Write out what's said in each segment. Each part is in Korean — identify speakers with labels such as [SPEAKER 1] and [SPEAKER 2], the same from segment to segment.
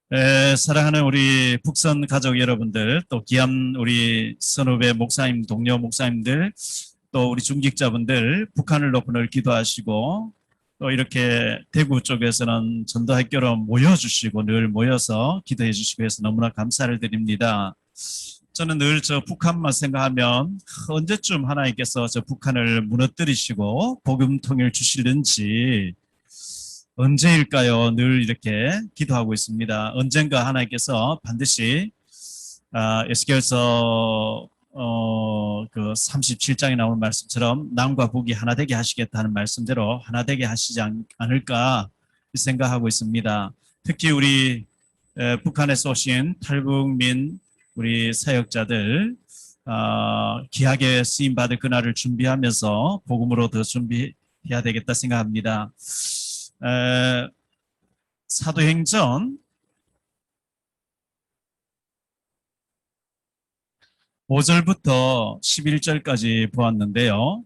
[SPEAKER 1] 사랑하는 우리 북선 가족 여러분들, 또 귀한 우리 선후배 목사님, 동료 목사님들, 또 우리 중직자분들, 북한을 높은 기도하시고, 또 이렇게 대구 쪽에서는 전도학교로 모여주시고 늘 모여서 기도해 주시고 해서 너무나 감사를 드립니다. 저는 늘 저 북한만 생각하면 언제쯤 하나님께서 저 북한을 무너뜨리시고 복음 통일 주실는지 언제일까요? 늘 이렇게 기도하고 있습니다. 언젠가 하나님께서 반드시 에스겔서 그 37장에 나오는 말씀처럼 남과 북이 하나 되게 하시겠다는 말씀대로 하나 되게 하시지 않을까 생각하고 있습니다. 특히 우리 북한에서 오신 탈북민 우리 사역자들 귀하게 쓰임 받을 그날을 준비하면서 복음으로 더 준비해야 되겠다 생각합니다. 사도행전 5절부터 11절까지 보았는데요.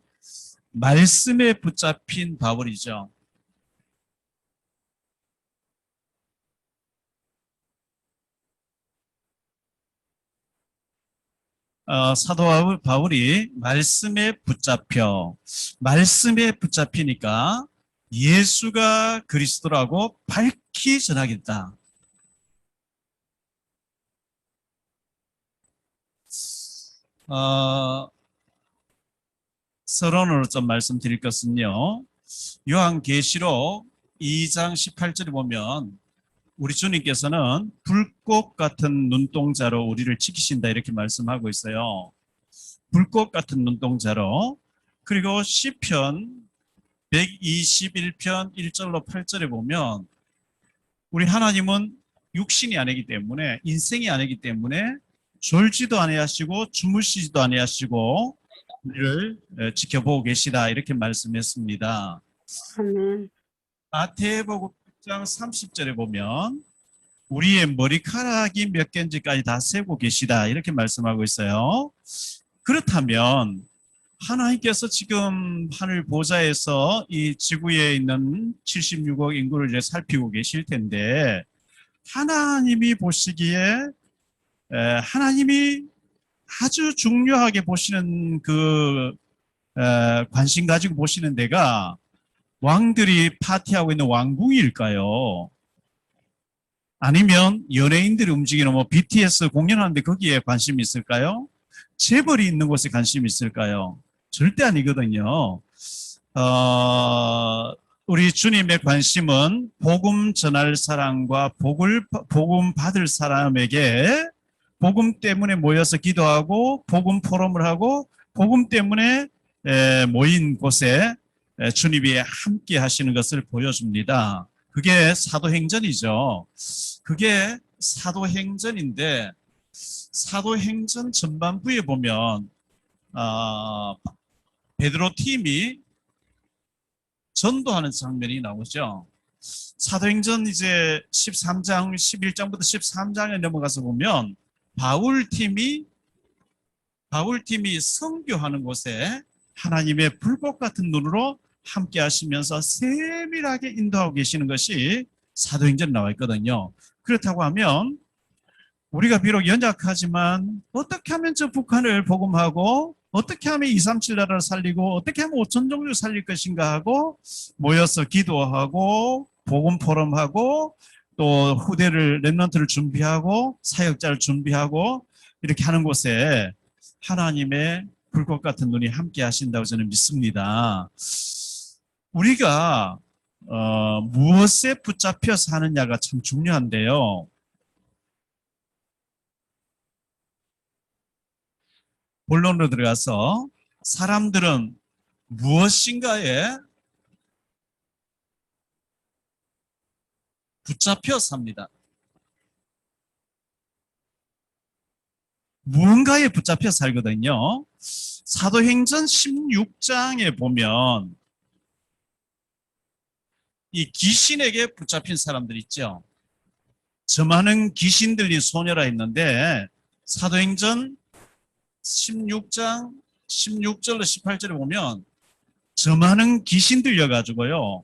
[SPEAKER 1] 말씀에 붙잡힌 바울이죠. 사도 바울이 말씀에 붙잡히니까 예수가 그리스도라고 밝히 전하겠다. 서론으로 좀 말씀드릴 것은요. 요한계시록 2장 18절에 보면 우리 주님께서는 불꽃 같은 눈동자로 우리를 지키신다 이렇게 말씀하고 있어요. 불꽃 같은 눈동자로. 그리고 시편 121편 1절로 8절에 보면 우리 하나님은 육신이 아니기 때문에 인생이 아니기 때문에 졸지도 아니하시고 주무시지도 아니하시고 우리를 지켜보고 계시다 이렇게 말씀했습니다.
[SPEAKER 2] 아멘.
[SPEAKER 1] 마태복음 6장 30절에 보면 우리의 머리카락이 몇 개인지까지 다 세고 계시다 이렇게 말씀하고 있어요. 그렇다면 하나님께서 지금 하늘 보좌에서 이 지구에 있는 76억 인구를 이제 살피고 계실 텐데 하나님이 보시기에 하나님이 아주 중요하게 보시는 그 관심 가지고 보시는 데가 왕들이 파티하고 있는 왕궁일까요? 아니면 연예인들이 움직이는 뭐 BTS 공연하는데 거기에 관심이 있을까요? 재벌이 있는 곳에 관심이 있을까요? 절대 아니거든요. 우리 주님의 관심은 복음 전할 사람과 복음 받을 사람에게 복음 때문에 모여서 기도하고 복음 포럼을 하고 복음 때문에 모인 곳에 주님이 함께 하시는 것을 보여줍니다. 그게 사도행전이죠. 그게 사도행전인데 사도행전 전반부에 보면 베드로 팀이 전도하는 장면이 나오죠. 사도행전 이제 13장, 11장부터 13장에 넘어가서 보면 바울 팀이 선교하는 곳에 하나님의 불꽃 같은 눈으로 함께 하시면서 세밀하게 인도하고 계시는 것이 사도행전에 나와 있거든요. 그렇다고 하면 우리가 비록 연약하지만 어떻게 하면 저 북한을 복음하고 어떻게 하면 237 나라를 살리고 어떻게 하면 5천 종류 살릴 것인가 하고 모여서 기도하고 복음 포럼하고 또 후대를 렘넌트를 준비하고 사역자를 준비하고 이렇게 하는 곳에 하나님의 불꽃 같은 눈이 함께 하신다고 저는 믿습니다. 우리가 무엇에 붙잡혀 사느냐가 참 중요한데요. 본론으로 들어가서 사람들은 무엇인가에 붙잡혀 삽니다. 무언가에 붙잡혀 살거든요. 사도행전 16장에 보면 이 귀신에게 붙잡힌 사람들 있죠. 저 많은 귀신 들린 소녀라 했는데 사도행전 16장 16절로 18절에 보면 저 많은 귀신 들려가지고요.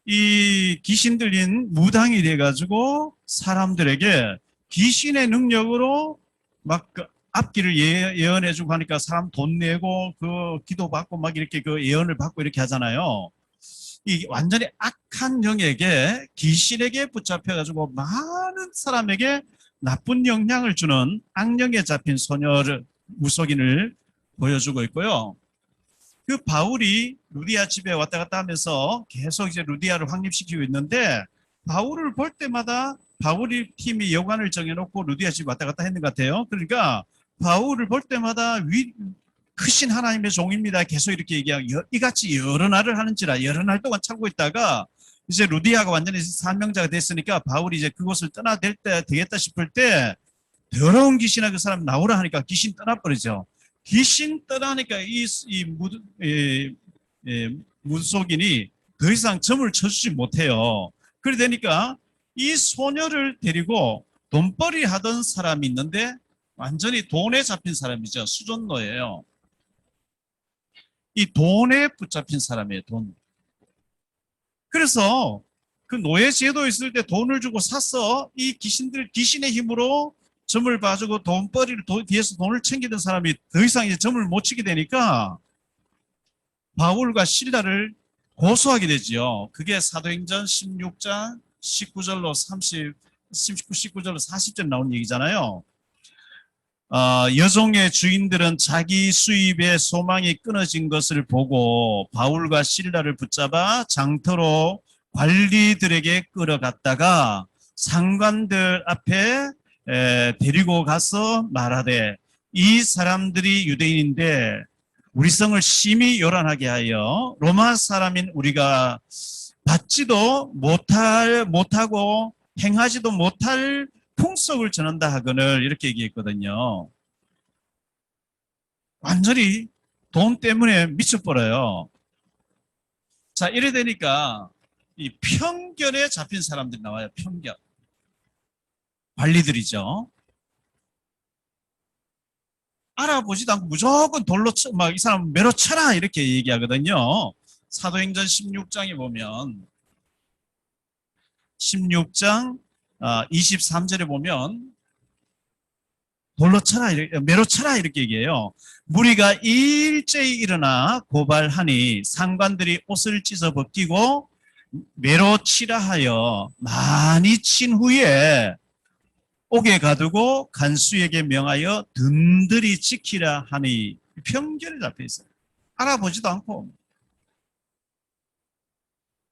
[SPEAKER 1] 이 귀신 들린 무당이 돼가지고 사람들에게 귀신의 능력으로 막 그 앞길을 예언해주고 하니까 사람 돈 내고 그 기도받고 막 이렇게 그 예언을 받고 이렇게 하잖아요. 이 완전히 악한 영에게 귀신에게 붙잡혀가지고 많은 사람에게 나쁜 영향을 주는 악령에 잡힌 소녀를 무속인을 보여주고 있고요. 그 바울이 루디아 집에 왔다 갔다 하면서 계속 이제 루디아를 확립시키고 있는데 바울을 볼 때마다 바울이 팀이 여관을 정해놓고 루디아 집 왔다 갔다 했는 것 같아요. 그러니까 바울을 볼 때마다 크신 하나님의 종입니다. 계속 이렇게 얘기하고 이같이 여러 날을 하는지라 여러 날 동안 참고 있다가 이제 루디아가 완전히 사명자가 됐으니까 바울이 이제 그곳을 떠나야 되겠다 싶을 때 더러운 귀신아 그 사람 나오라 하니까 귀신 떠나버리죠. 귀신 떠나니까 무속인이 더 이상 점을 쳐주지 못해요. 그래 되니까 이 소녀를 데리고 돈벌이 하던 사람이 있는데 완전히 돈에 잡힌 사람이죠. 수존노예요. 이 돈에 붙잡힌 사람이에요. 돈. 그래서 그 노예 제도 있을 때 돈을 주고 샀어. 이 귀신의 힘으로 점을 봐주고 돈벌이를 뒤에서 돈을 챙기던 사람이 더 이상 이제 점을 못 치게 되니까 바울과 실라를 고소하게 되지요. 그게 사도행전 16장 19절로 19절로 40절 나온 얘기잖아요. 여종의 주인들은 자기 수입의 소망이 끊어진 것을 보고 바울과 실라를 붙잡아 장터로 관리들에게 끌어갔다가 상관들 앞에 데리고 가서 말하되 이 사람들이 유대인인데 우리 성을 심히 요란하게 하여 로마 사람인 우리가 받지도 못하고 행하지도 못할 풍속을 전한다 하거늘 이렇게 얘기했거든요. 완전히 돈 때문에 미쳐버려요. 자, 이래 되니까 이 편견에 잡힌 사람들이 나와요. 편견. 관리들이죠. 알아보지도 않고 무조건 돌로 막 이 사람 매로 쳐라 이렇게 얘기하거든요. 사도행전 16장에 보면 16장 23절에 보면 돌로 쳐라 매로 쳐라 이렇게 얘기해요. 무리가 일제히 일어나 고발하니 상관들이 옷을 찢어 벗기고 매로 치라 하여 많이 친 후에 옥에 가두고 간수에게 명하여 든든히 지키라 하니 편견에 잡혀 있어요. 알아보지도 않고.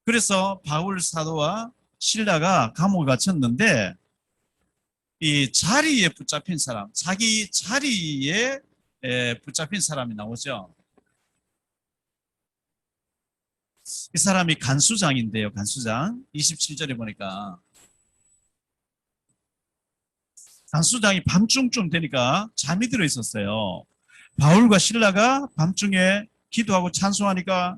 [SPEAKER 1] 그래서 바울 사도와 실라가 감옥에 갇혔는데 이 자리에 붙잡힌 사람, 자기 자리에 붙잡힌 사람이 나오죠. 이 사람이 간수장인데요. 간수장 27절에 보니까 간수장이 밤중쯤 되니까 잠이 들어 있었어요. 바울과 실라가 밤중에 기도하고 찬송하니까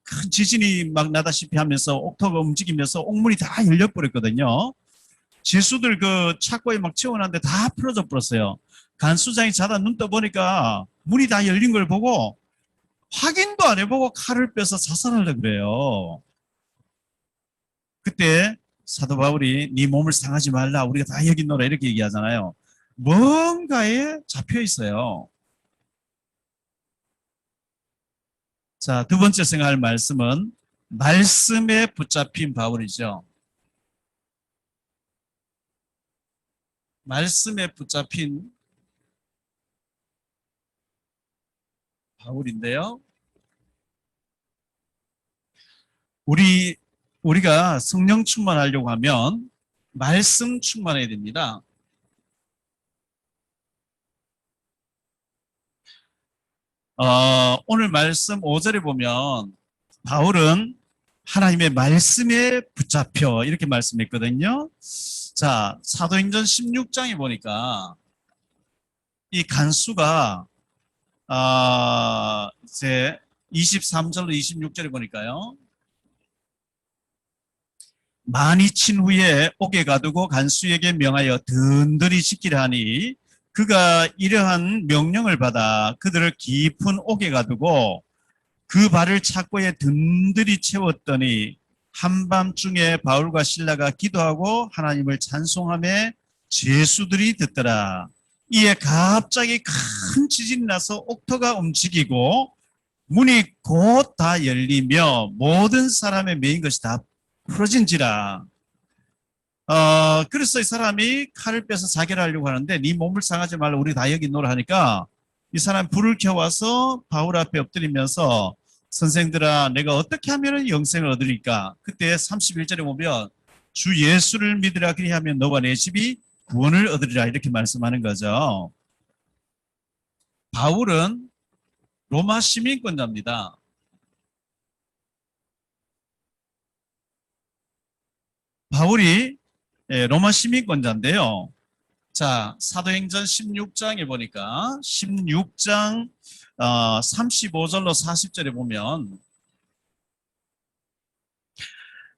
[SPEAKER 1] 큰 지진이 막 나다시피 하면서 옥토가 움직이면서 옥문이 다 열려버렸거든요. 죄수들 그 착고에 막 채워놨는데 다 풀어져 버렸어요. 간수장이 자다 눈 떠보니까 문이 다 열린 걸 보고 확인도 안 해보고 칼을 빼서 자살하려고 그래요. 그때 사도 바울이 네 몸을 상하지 말라 우리가 다 여기 있노라 이렇게 얘기하잖아요. 뭔가에 잡혀 있어요. 자, 두 번째 생각할 말씀은 말씀에 붙잡힌 바울이죠. 말씀에 붙잡힌 바울인데요. 우리가 성령 충만하려고 하면 말씀 충만해야 됩니다. 오늘 말씀 5절에 보면 바울은 하나님의 말씀에 붙잡혀 이렇게 말씀했거든요. 자, 사도행전 16장에 보니까 이 간수가 이제 23절로 26절에 보니까요. 많이 친 후에 옥에 가두고 간수에게 명하여 든든히 지키라 하니 그가 이러한 명령을 받아 그들을 깊은 옥에 가두고 그 발을 착고에 든든히 채웠더니 한밤중에 바울과 실라가 기도하고 하나님을 찬송하며 제수들이 듣더라. 이에 갑자기 큰 지진이 나서 옥토가 움직이고 문이 곧 다 열리며 모든 사람의 메인 것이 다 풀어진지라. 그래서 이 사람이 칼을 빼서 자결하려고 하는데 네 몸을 상하지 말라 우리 다 여기 있노라 하니까 이 사람 불을 켜와서 바울 앞에 엎드리면서 선생들아 내가 어떻게 하면 영생을 얻으리까? 그때 31절에 보면 주 예수를 믿으라 그리하면 너와 내 집이 구원을 얻으리라 이렇게 말씀하는 거죠. 바울은 로마 시민권자입니다. 바울이 로마 시민권자인데요. 자, 사도행전 16장에 보니까 16장 35절로 40절에 보면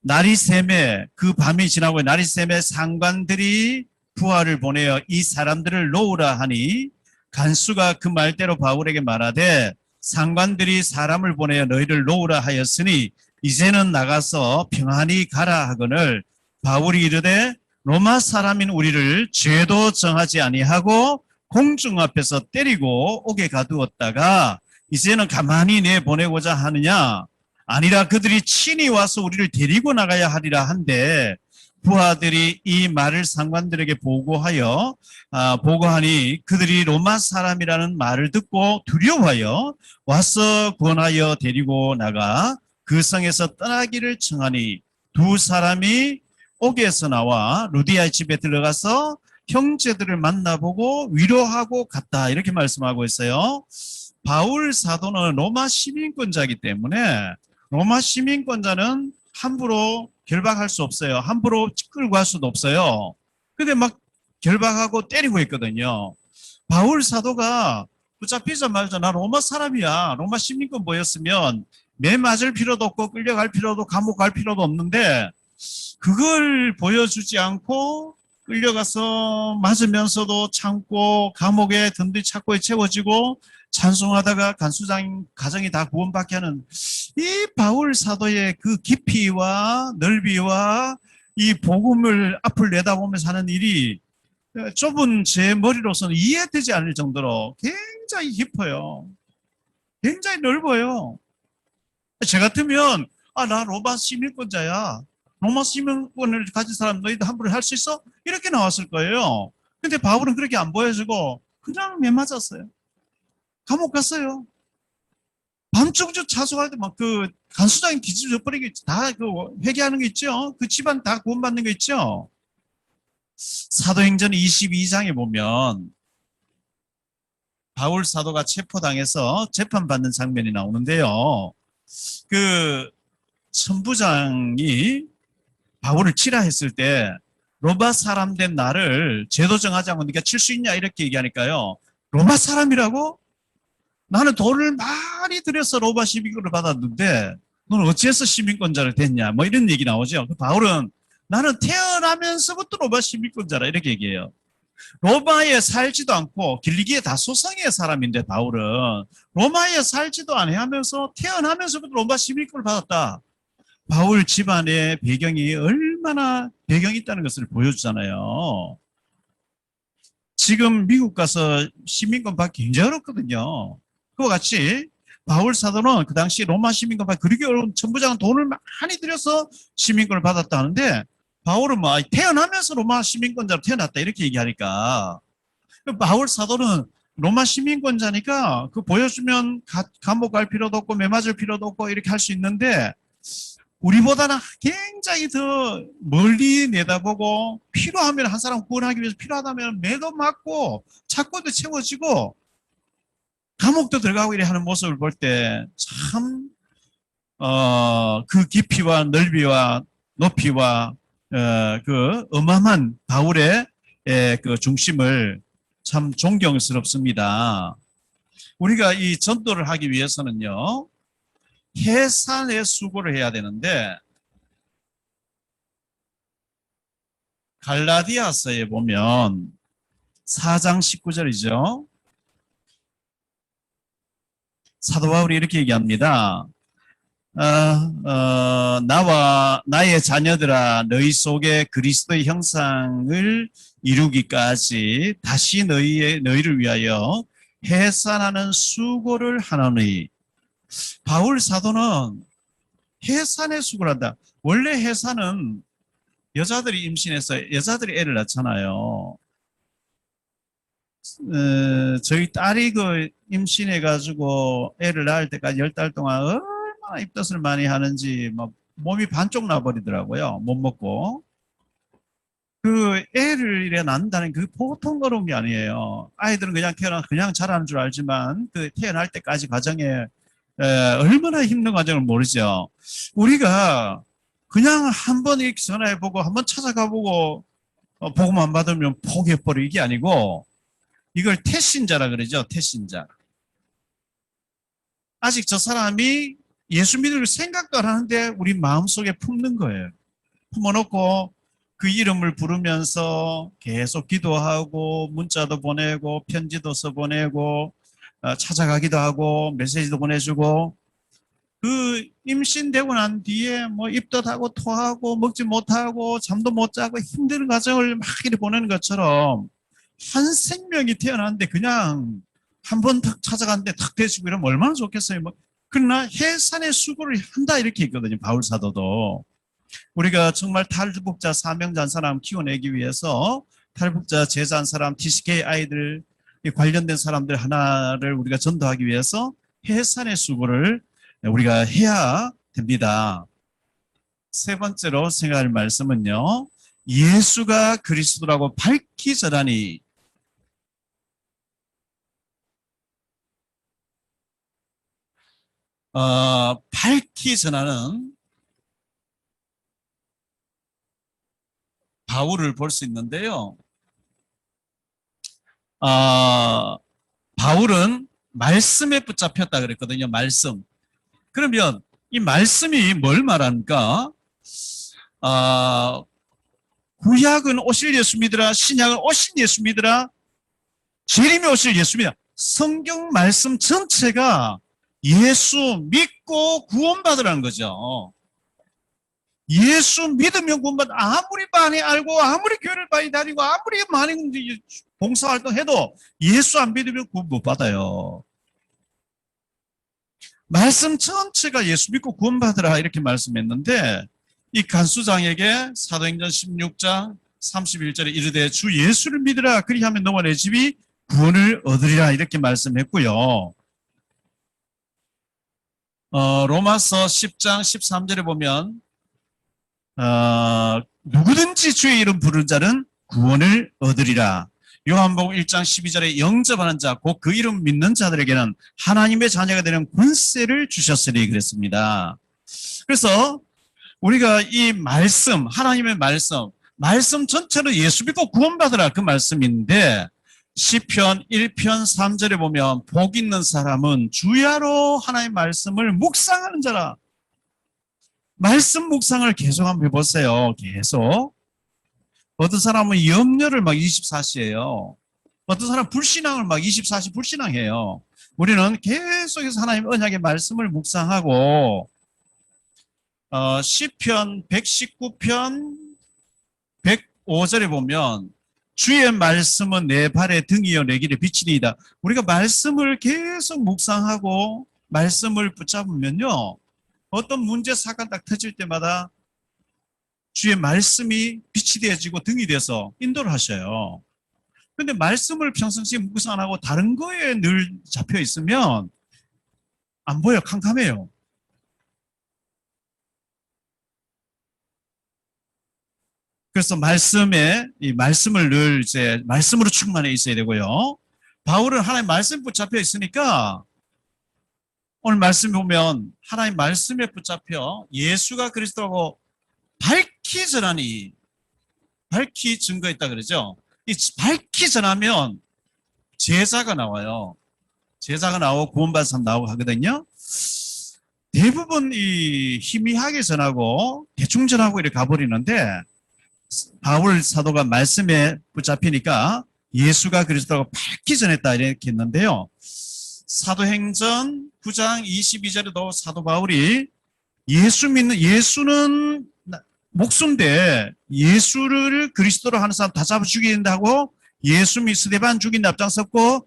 [SPEAKER 1] 날이 샘에 그 밤이 지나고 날이 샘에 상관들이 부하를 보내어 이 사람들을 놓으라 하니 간수가 그 말대로 바울에게 말하되 상관들이 사람을 보내어 너희를 놓으라 하였으니 이제는 나가서 평안히 가라 하거늘 바울이 이르되 로마 사람인 우리를 죄도 정하지 아니하고 공중 앞에서 때리고 옥에 가두었다가 이제는 가만히 내보내고자 하느냐 아니라 그들이 친히 와서 우리를 데리고 나가야 하리라 한데 부하들이 이 말을 상관들에게 보고하니 그들이 로마 사람이라는 말을 듣고 두려워하여 와서 권하여 데리고 나가 그 성에서 떠나기를 청하니 두 사람이 옥에서 나와 루디아의 집에 들어가서 형제들을 만나보고 위로하고 갔다 이렇게 말씀하고 있어요. 바울 사도는 로마 시민권자이기 때문에 로마 시민권자는 함부로 결박할 수 없어요. 함부로 끌고 갈 수도 없어요. 근데 막 결박하고 때리고 있거든요. 바울 사도가 붙잡히자마자 나 로마 사람이야. 로마 시민권 보였으면 매 맞을 필요도 없고 끌려갈 필요도 감옥 갈 필요도 없는데 그걸 보여주지 않고 끌려가서 맞으면서도 참고 감옥에 든든히 착고에 채워지고 찬송하다가 간수장 가정이 다 구원받게 하는 이 바울 사도의 그 깊이와 넓이와 이 복음을 앞을 내다보면서 하는 일이 좁은 제 머리로서는 이해되지 않을 정도로 굉장히 깊어요. 굉장히 넓어요. 저 같으면 나 로마 시민권자야. 로마 시민권을 가진 사람 너희도 함부로 할 수 있어? 이렇게 나왔을 거예요. 근데 바울은 그렇게 안 보여주고 그냥 매맞았어요. 감옥 갔어요. 밤중주 차수할 때 막 그 간수장이 뒤집어버리겠지. 다 그 회개하는 게 있죠. 그 집안 다 구원받는 거 있죠. 사도행전 22장에 보면 바울 사도가 체포당해서 재판받는 장면이 나오는데요. 그 천부장이 바울을 치라 했을 때 로마 사람 된 나를 죄도 정하지 않고 네가 칠 수 있냐 이렇게 얘기하니까요. 로마 사람이라고? 나는 돈을 많이 들여서 로마 시민권을 받았는데 너는 어찌해서 시민권자를 됐냐 뭐 이런 얘기 나오죠. 바울은 나는 태어나면서부터 로마 시민권자라 이렇게 얘기해요. 로마에 살지도 않고 길리기에 다 소상의 사람인데 바울은 로마에 살지도 않으면서 태어나면서부터 로마 시민권을 받았다. 바울 집안의 배경이 얼마나 배경이 있다는 것을 보여주잖아요. 지금 미국 가서 시민권 받기 굉장히 어렵거든요. 그와 같이 바울 사도는 그 당시 로마 시민권 받기 그렇게 어려운 천부장은 돈을 많이 들여서 시민권을 받았다는데 바울은 뭐 태어나면서 로마 시민권자로 태어났다 이렇게 얘기하니까 바울 사도는 로마 시민권자니까 그 보여주면 감옥 갈 필요도 없고 매맞을 필요도 없고 이렇게 할 수 있는데 우리보다는 굉장히 더 멀리 내다보고 필요하면 한 사람 구원하기 위해서 필요하다면 매도 맞고 착고도 채워지고 감옥도 들어가고 이래 하는 모습을 볼 때 참 그 깊이와 넓이와 높이와 그 어마어마한 바울의 그 중심을 참 존경스럽습니다. 우리가 이 전도를 하기 위해서는요. 해산의 수고를 해야 되는데 갈라디아서에 보면 4장 19절이죠. 사도 바울이 이렇게 얘기합니다. 나와 나의 자녀들아 너희 속에 그리스도의 형상을 이루기까지 다시 너희를 위하여 해산하는 수고를 하노니. 바울 사도는 해산의 수고를 한다. 원래 해산은 여자들이 임신해서 여자들이 애를 낳잖아요. 저희 딸이 그 임신해가지고 애를 낳을 때까지 10달 동안 얼마나 입덧을 많이 하는지 막 몸이 반쪽 나버리더라고요. 못 먹고. 그 애를 이래 낳는다는 그 보통 어려운 게 아니에요. 아이들은 그냥 태어나 그냥 자라는 줄 알지만 그 태어날 때까지 과정에 얼마나 힘든 과정을 모르죠. 우리가 그냥 한번 이렇게 전화해보고 한번 찾아가보고 보고만 받으면 포기해버려 이게 아니고 이걸 태신자라 그러죠. 태신자. 아직 저 사람이 예수 믿을 생각도 안 하는데 우리 마음속에 품는 거예요. 품어놓고 그 이름을 부르면서 계속 기도하고 문자도 보내고 편지도 써보내고 찾아가기도 하고 메시지도 보내주고 그 임신되고 난 뒤에 뭐 입덧하고 토하고 먹지 못하고 잠도 못 자고 힘든 과정을 막 이렇게 보내는 것처럼 한 생명이 태어났는데 그냥 한 번 탁 찾아갔는데 탁 되시고 이러면 얼마나 좋겠어요. 뭐. 그러나 해산의 수고를 한다 이렇게 있거든요. 바울 사도도. 우리가 정말 탈북자 사명자한 사람 키워내기 위해서 탈북자 제자한 사람 TCK 아이들 관련된 사람들 하나를 우리가 전도하기 위해서 해산의 수고를 우리가 해야 됩니다. 세 번째로 생각할 말씀은요. 예수가 그리스도라고 밝히 전하니. 밝히 전하는 바울을 볼 수 있는데요. 바울은 말씀에 붙잡혔다 그랬거든요. 말씀. 그러면 이 말씀이 뭘 말하는가? 구약은 오실 예수 믿으라, 신약은 오신 예수 믿으라, 재림이 오실 예수 믿으라. 성경 말씀 전체가 예수 믿고 구원받으라는 거죠. 예수 믿으면 구원받아. 아무리 많이 알고 아무리 교회를 많이 다니고 아무리 많이 봉사활동해도 예수 안 믿으면 구원 못 받아요. 말씀 전체가 예수 믿고 구원받으라 이렇게 말씀했는데 이 간수장에게 사도행전 16장 31절에 이르되 주 예수를 믿으라 그리하면 너와 내 집이 구원을 얻으리라 이렇게 말씀했고요. 로마서 10장 13절에 보면 누구든지 주의 이름 부르는 자는 구원을 얻으리라. 요한복음 1장 12절에 영접하는 자, 곧 그 이름 믿는 자들에게는 하나님의 자녀가 되는 권세를 주셨으리 그랬습니다. 그래서 우리가 이 말씀, 하나님의 말씀 전체는 예수 믿고 구원받으라 그 말씀인데 시편 1편 3절에 보면 복 있는 사람은 주야로 하나님의 말씀을 묵상하는 자라. 말씀 묵상을 계속 한번 해보세요. 계속. 어떤 사람은 염려를 막 24시해요. 어떤 사람은 불신앙을 막 24시 불신앙해요. 우리는 계속해서 하나님의 언약의 말씀을 묵상하고 시편 119편 105절에 보면 주의 말씀은 내 발의 등이요 내 길의 빛이니이다. 우리가 말씀을 계속 묵상하고 말씀을 붙잡으면요. 어떤 문제 사건 딱 터질 때마다 주의 말씀이 빛이 되어지고 등이 돼서 인도를 하셔요. 그런데 말씀을 평상시에 묵상 안 하고 다른 거에 늘 잡혀 있으면 안 보여. 캄캄해요. 그래서 이 말씀을 늘 이제 말씀으로 충만해 있어야 되고요. 바울은 하나님 말씀 붙잡혀 있으니까 오늘 말씀 보면 하나님 말씀에 붙잡혀 예수가 그리스도라고 밝히 전하니 밝히 증거했다 그러죠. 이 밝히 전하면 제자가 나와요. 제자가 나오고 구원받은 사람 나오고 하거든요. 대부분 이 희미하게 전하고 대충 전하고 이렇게 가버리는데 바울 사도가 말씀에 붙잡히니까 예수가 그리스도라고 밝히 전했다 이렇게 했는데요. 사도행전 9장 22절에도 사도 바울이 예수는 목수인데 예수를 그리스도로 하는 사람 다 잡아 죽인다고 예수 믿 스데반 죽인 데 앞장섰고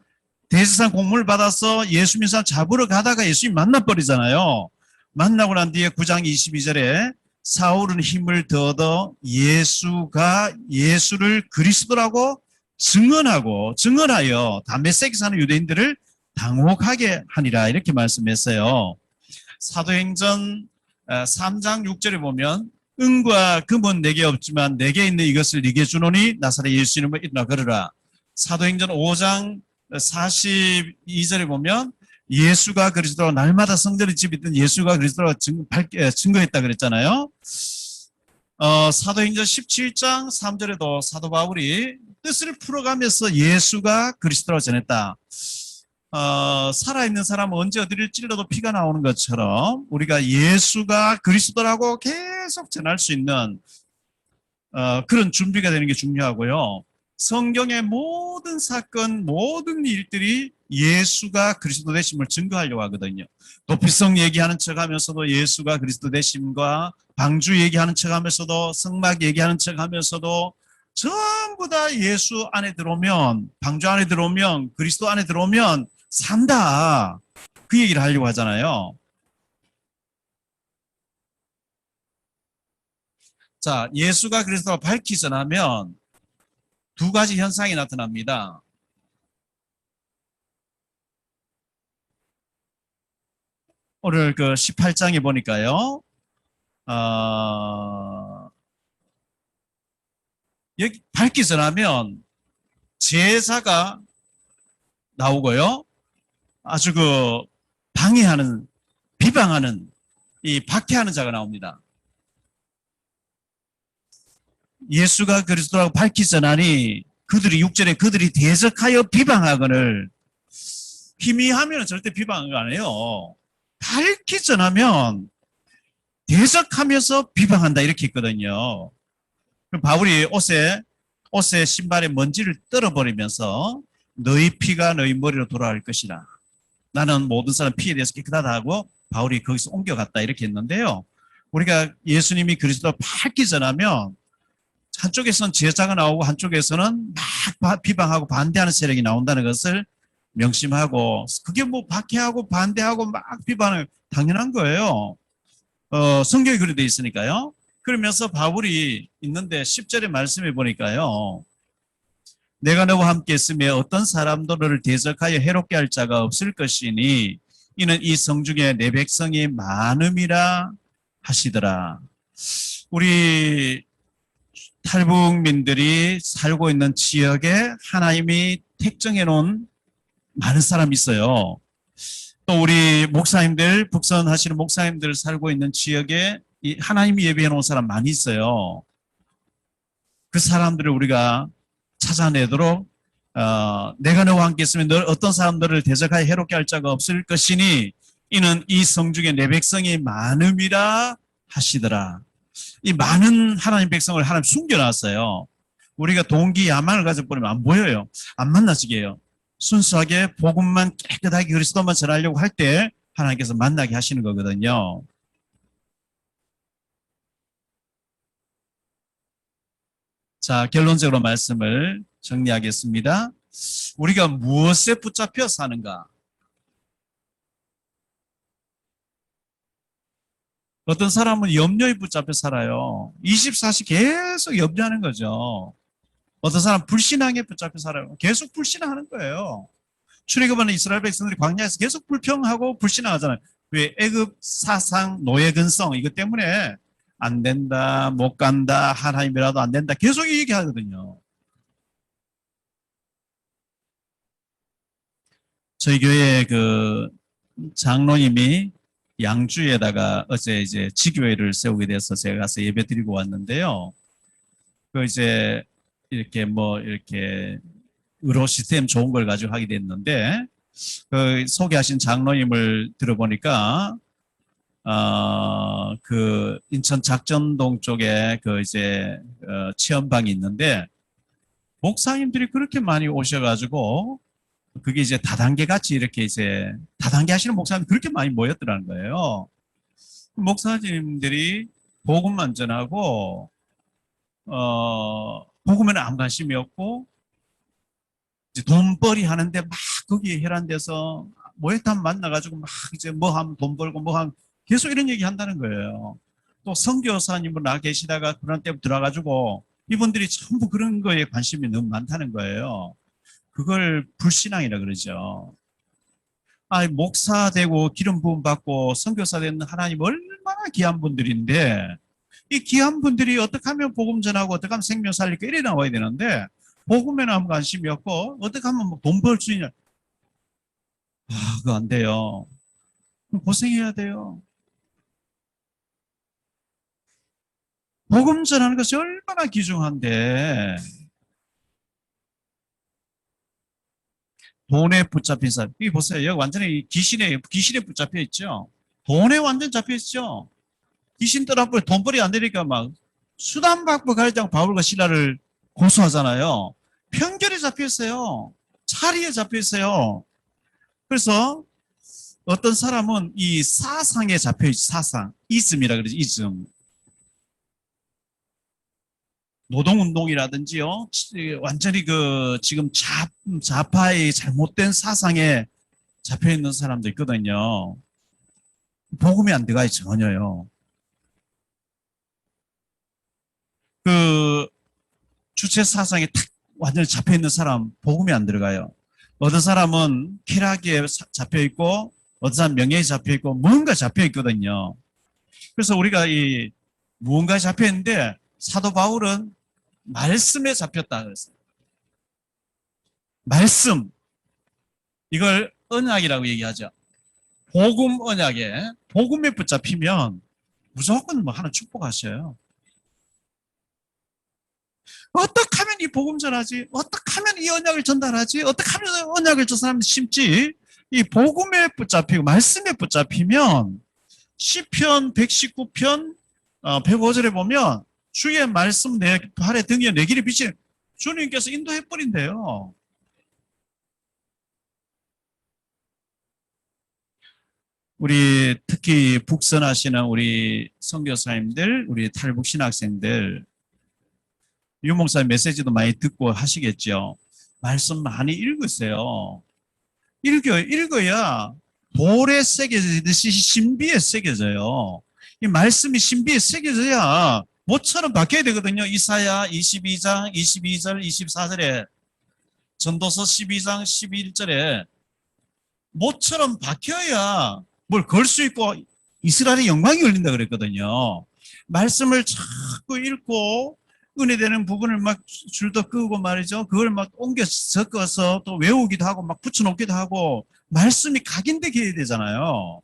[SPEAKER 1] 대제사장 공문을 받아서 예수 믿는 사람 잡으러 가다가 예수님 만나버리잖아요. 만나고 난 뒤에 9장 22절에 사울은 힘을 더 얻어 예수를 그리스도라고 증언하여 다메섹에 사는 유대인들을 당혹하게 하니라 이렇게 말씀했어요. 사도행전 3장 6절에 보면 은과 금은 내게 없지만 내게 있는 이것을 네게 주노니 나사렛 예수 이름으로 일어나 걸으라. 사도행전 5장 42절에 보면 예수가 그리스도로 날마다 성전의 집에 있던 예수가 그리스도로 증거했다 그랬잖아요. 사도행전 17장 3절에도 사도 바울이 뜻을 풀어가면서 예수가 그리스도로 전했다. 살아있는 사람은 언제 어디를 찔러도 피가 나오는 것처럼 우리가 예수가 그리스도라고 계속 전할 수 있는 그런 준비가 되는 게 중요하고요. 성경의 모든 사건, 모든 일들이 예수가 그리스도 되심을 증거하려고 하거든요. 도피성 얘기하는 척하면서도 예수가 그리스도 되심과 방주 얘기하는 척하면서도 성막 얘기하는 척하면서도 전부 다 예수 안에 들어오면, 방주 안에 들어오면, 그리스도 안에 들어오면 산다. 그 얘기를 하려고 하잖아요. 자, 예수가 그리스도로 밝히 전하면 두 가지 현상이 나타납니다. 오늘 그 18장에 보니까요. 여기 밝히 전하면 제사가 나오고요. 아주 그 방해하는, 비방하는, 이 박해하는 자가 나옵니다. 예수가 그리스도라고 밝히 전하니 그들이 6절에 그들이 대적하여 비방하거늘, 희미하면 절대 비방을 안 해요. 밝히 전하면 대적하면서 비방한다 이렇게 했거든요. 바울이 옷에 신발에 먼지를 떨어버리면서 너희 피가 너희 머리로 돌아갈 것이라. 나는 모든 사람 피에 대해서 깨끗하다 하고 바울이 거기서 옮겨갔다 이렇게 했는데요. 우리가 예수님이 그리스도 밝히 전하면 한쪽에서는 제자가 나오고 한쪽에서는 막 비방하고 반대하는 세력이 나온다는 것을 명심하고, 그게 뭐 박해하고 반대하고 막 비판을 당연한 거예요. 성경이 그렇게 돼 있으니까요. 그러면서 바울이 있는데 10절에 말씀해 보니까요. 내가 너와 함께 있으며 어떤 사람도 너를 대적하여 해롭게 할 자가 없을 것이니 이는 이 성중에 내 백성이 많음이라 하시더라. 우리 탈북민들이 살고 있는 지역에 하나님이 택정해 놓은 많은 사람이 있어요. 또 우리 목사님들, 북선하시는 목사님들 살고 있는 지역에 하나님이 예비해 놓은 사람 많이 있어요. 그 사람들을 우리가 찾아내도록 내가 너와 함께 있으면 어떤 사람들을 대적하여 해롭게 할 자가 없을 것이니 이는 이 성중에 내 백성이 많음이라 하시더라. 이 많은 하나님 백성을 하나님 숨겨놨어요. 우리가 동기 야망을 가져버리면 안 보여요. 안 만나지게 해요. 순수하게 복음만 깨끗하게 그리스도만 전하려고 할 때 하나님께서 만나게 하시는 거거든요. 자, 결론적으로 말씀을 정리하겠습니다. 우리가 무엇에 붙잡혀 사는가? 어떤 사람은 염려에 붙잡혀 살아요. 24시 계속 염려하는 거죠. 어떤 사람은 불신앙에 붙잡혀 살아요. 계속 불신앙하는 거예요. 출애굽하는 이스라엘 백성들이 광야에서 계속 불평하고 불신앙하잖아요. 왜? 애굽 사상, 노예 근성 이것 때문에 안 된다, 못 간다, 하나님이라도 안 된다 계속 얘기하거든요. 저희 교회 그 장로님이 양주에다가 어제 이제 지교회를 세우게 돼서 제가 가서 예배 드리고 왔는데요. 그 이제 이렇게 의료 시스템 좋은 걸 가지고 하게 됐는데, 그 소개하신 장로님을 들어보니까, 그 인천 작전동 쪽에 그 이제, 체험방이 있는데, 목사님들이 그렇게 많이 오셔가지고, 그게 이제 다단계 같이 이렇게 이제, 다단계 하시는 목사님 그렇게 많이 모였더라는 거예요. 목사님들이 복음만 전하고 복음에는 아무 관심이 없고 이제 돈벌이 하는데 막 거기에 혈안돼서 모욕탕 만나가지고 막 이제 뭐 하면 돈 벌고 뭐 하면 계속 이런 얘기 한다는 거예요. 또 선교사님은 나 계시다가 그런 때 들어가지고 이분들이 전부 그런 거에 관심이 너무 많다는 거예요. 그걸 불신앙이라 그러죠. 목사 되고 기름 부음 받고 선교사 되는 하나님 얼마나 귀한 분들인데 이 귀한 분들이 어떻게 하면 복음 전하고 어떻게 하면 생명 살릴까 이래 나와야 되는데 복음에는 아무 관심이 없고 어떻게 하면 돈 벌 수 있냐. 그거 안 돼요. 고생해야 돼요. 복음 전하는 것이 얼마나 귀중한데 돈에 붙잡힌 사람. 이 보세요. 여기 완전히 귀신에 붙잡혀 있죠. 돈에 완전 잡혀 있죠. 귀신 떠나고 돈벌이 안 되니까 막 수단박부 가리장 바울과 시라를 고소하잖아요. 편결에 잡혀 있어요. 차리에 잡혀 있어요. 그래서 어떤 사람은 이 사상에 잡혀 있죠. 사상. 이즘이라 그러죠. 이즘. 노동운동이라든지요. 완전히 지금 좌파의 잘못된 사상에 잡혀 있는 사람도 있거든요. 복음이 안 들어가요. 전혀요. 주체 사상에 탁 완전히 잡혀 있는 사람 복음이 안 들어가요. 어떤 사람은 쾌락에 잡혀 있고 어떤 사람 명예에 잡혀 있고 뭔가 잡혀 있거든요. 그래서 우리가 이 무언가에 잡혀 있는데 사도 바울은 말씀에 잡혔다 그랬어요. 말씀. 이걸 언약이라고 얘기하죠. 복음 언약에 복음에 붙잡히면 무조건 뭐 하나 축복하셔요. 어떻게 하면 이 복음 전하지? 어떻게 하면 이 언약을 전달하지? 어떻게 하면 언약을 저 사람들 심지? 이 복음에 붙잡히고 말씀에 붙잡히면 시편 119편 105절에 보면 주의 말씀 내 발의 등에 내 길에 비친 주님께서 인도해버린대요. 우리 특히 북선하시는 우리 선교사님들, 우리 탈북 신학생들 유 목사님 메시지도 많이 듣고 하시겠죠. 말씀 많이 읽으세요. 읽어야 돌에 새겨지듯이 신비에 새겨져요. 이 말씀이 신비에 새겨져야 모처럼 바뀌어야 되거든요. 이사야 22장 22절 24절에 전도서 12장 11절에 모처럼 바뀌어야 뭘 걸 수 있고 이스라엘의 영광이 열린다 그랬거든요. 말씀을 자꾸 읽고 은혜되는 부분을 막 줄도 끄고 말이죠. 그걸 막 옮겨 섞어서 또 외우기도 하고 막 붙여놓기도 하고 말씀이 각인되게 해야 되잖아요.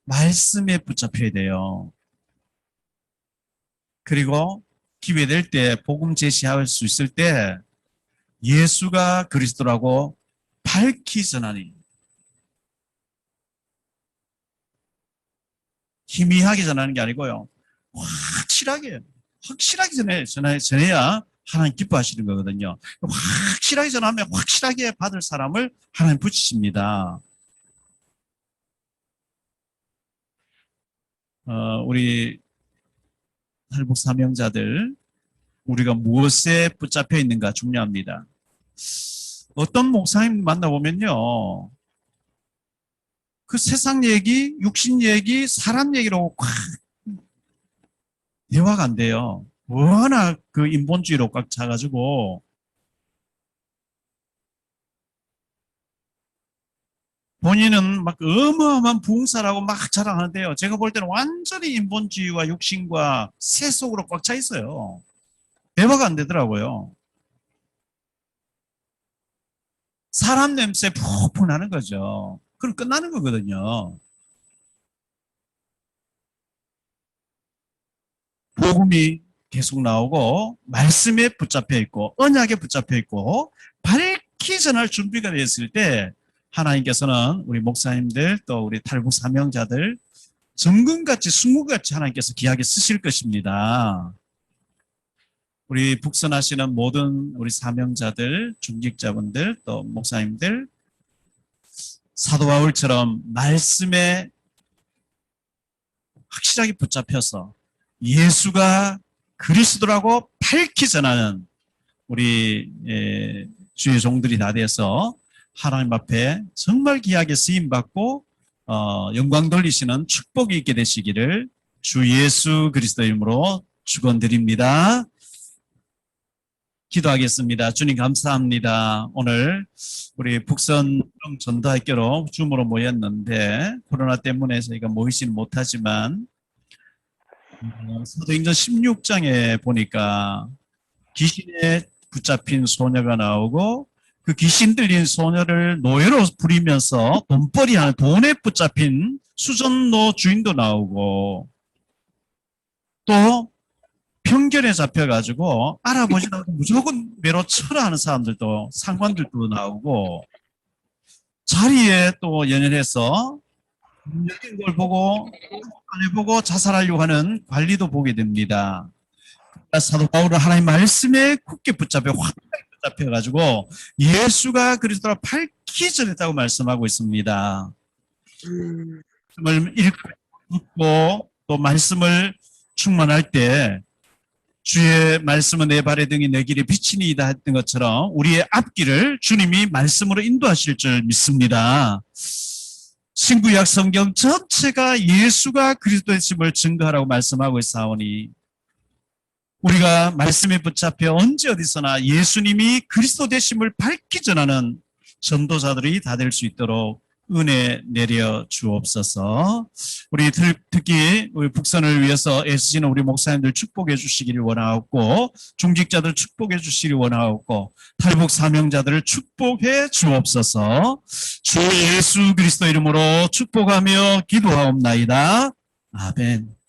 [SPEAKER 1] 말씀에 붙잡혀야 돼요. 그리고 기회될 때 복음 제시할 수 있을 때 예수가 그리스도라고 밝히 전하니 희미하게 전하는 게 아니고요. 확실하게 전해야 하나님 기뻐하시는 거거든요. 확실하게 전하면 확실하게 받을 사람을 하나님 붙이십니다. 우리 탈북 사명자들 우리가 무엇에 붙잡혀 있는가 중요합니다. 어떤 목사님 만나보면요. 그 세상 얘기, 육신 얘기, 사람 얘기로 꽉 대화가 안 돼요. 워낙 그 인본주의로 꽉 차가지고 본인은 막 어마어마한 부흥사라고 막 자랑하는데요. 제가 볼 때는 완전히 인본주의와 육신과 세속으로 꽉 차 있어요. 대화가 안 되더라고요. 사람 냄새 푹푹 나는 거죠. 그럼 끝나는 거거든요. 복음이 계속 나오고 말씀에 붙잡혀 있고 언약에 붙잡혀 있고 밝히 전할 준비가 되었을 때 하나님께서는 우리 목사님들 또 우리 탈북 사명자들 정금같이 순금같이 하나님께서 귀하게 쓰실 것입니다. 우리 북선하시는 모든 우리 사명자들, 중직자분들 또 목사님들 사도 바울처럼 말씀에 확실하게 붙잡혀서 예수가 그리스도라고 밝히 전하는 우리 주의 종들이 다 돼서 하나님 앞에 정말 귀하게 쓰임받고 영광 돌리시는 축복이 있게 되시기를 주 예수 그리스도 이름으로 축원드립니다. 기도하겠습니다. 주님 감사합니다. 오늘 우리 북선 전도학교로 줌으로 모였는데 코로나 때문에 저희가 모이지는 못하지만 사도행전 16장에 보니까 귀신에 붙잡힌 소녀가 나오고 그 귀신 들린 소녀를 노예로 부리면서 돈벌이하는 돈에 붙잡힌 수전노 주인도 나오고 또 편견에 잡혀가지고 알아보지도 않고 무조건 매로 쳐라 하는 사람들도 상관들도 나오고 자리에 또 연연해서 열린 걸 보고 안 해보고 자살하려고 하는 관리도 보게 됩니다. 사도 바울은 하나님 말씀에 굳게 확 붙잡혀가지고 예수가 그리스도라 밝히 전했다고 말씀하고 있습니다. 말씀을 읽고 또 말씀을 충만할 때 주의 말씀은 내 발의 등이 내 길에 비치니이다 했던 것처럼 우리의 앞길을 주님이 말씀으로 인도하실 줄 믿습니다. 신구약 성경 전체가 예수가 그리스도의 심을 증거하라고 말씀하고 있사오니 우리가 말씀에 붙잡혀 언제 어디서나 예수님이 그리스도 되심을 밝히 전하는 전도자들이 다 될 수 있도록 은혜 내려 주옵소서. 우리 특히 우리 북선을 위해서 애쓰시는 우리 목사님들 축복해 주시기를 원하옵고 중직자들 축복해 주시기를 원하옵고 탈북 사명자들을 축복해 주옵소서. 주 예수 그리스도 이름으로 축복하며 기도하옵나이다. 아멘.